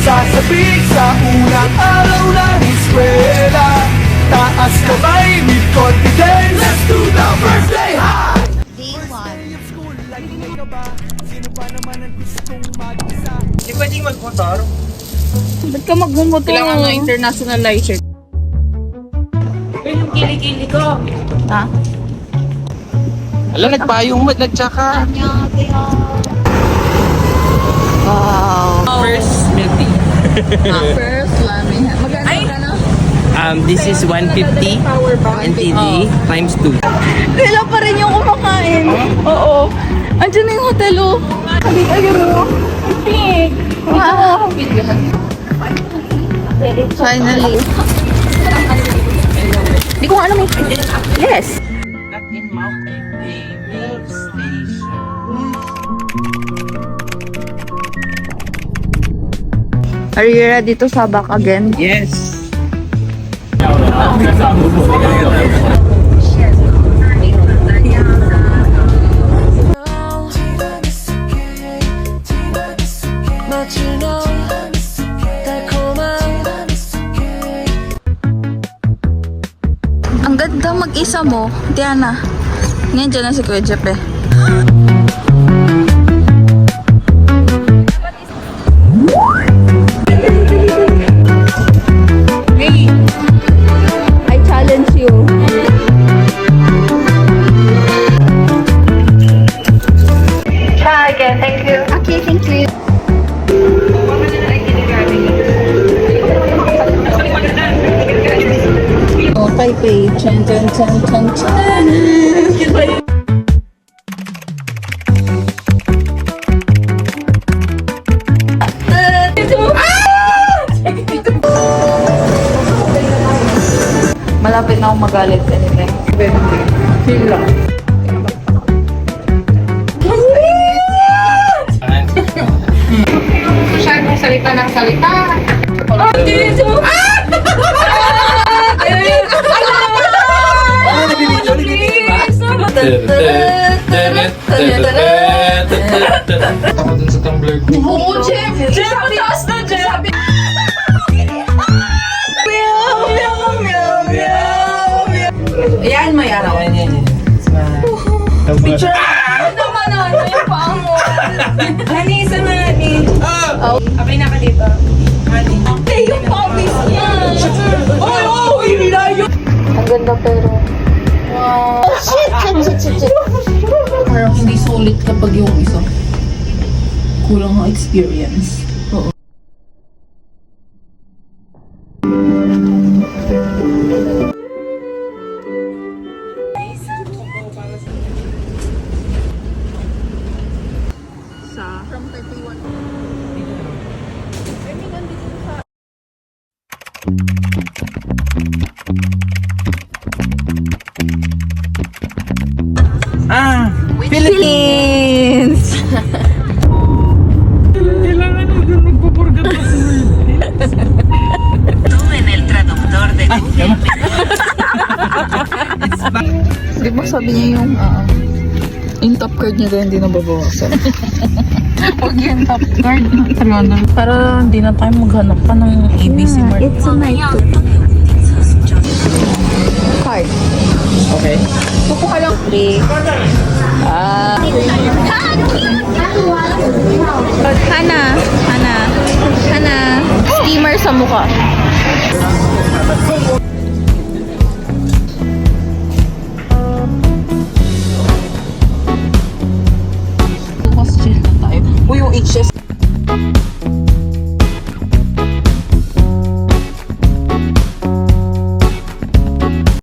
Sasabik sa unang araw ng eskwela. Taas kamay with confidence. Let's do the birthday high! Day 1. Lagi ka ba? Sino pa naman ang gustong mag-isa? Hindi pwedeng mag-motor. Ba't ka magmumotor? Kailangan na international license. Yung kilikili ko. Ha? Alam, nagpayong mo, nagtsaka. Wow. First milk tea. First lami. Magkano? This is 150 NTD times 2. Kailan pa rin yung kumakain? Oo. Andiyan na yung hotel, oh. Ayun, oh. Pink. Wow. Finally. Hindi ko alam yung... Yes. Not in Mountain Day Milk Station. Are you ready to sabak again? Yes. Ang ganda mag-isa mo, Diana. Nandiyan na si Kuya Jeff eh. Hey, I challenge you. Try again, thank you. Okay, thank you. Okay, page. Chan, chan, chan, chan, chan. Malapit na akong magalit anyway. Feel lang. Masyadong salita ng salita. Ako dun sa Tumblr ko. Oo, Jeff! Jeff, mataas na, Jeff! Ayan, may araw. Picture! Ano naman ano yung paa mo? Honey, isa na, honey. Okay na ka dito. Honey. Hey, yung pawis niya! Oy, nilayo! Ang ganda pero... Wow! Shit! Parang hindi sulit kapag yung isa. Kulang ang experience. Oo. From 31. Philippines! Kailangan mo dun magpupurgat ka sa Di ba sabi niya yung top card niya rin hindi nababawasan. Huwag yung top card. Para hindi na tayo maghanap pa ng ABC Mart. It's a night card. Okay. Kukuha lang. Hana. Steamer sa mukha.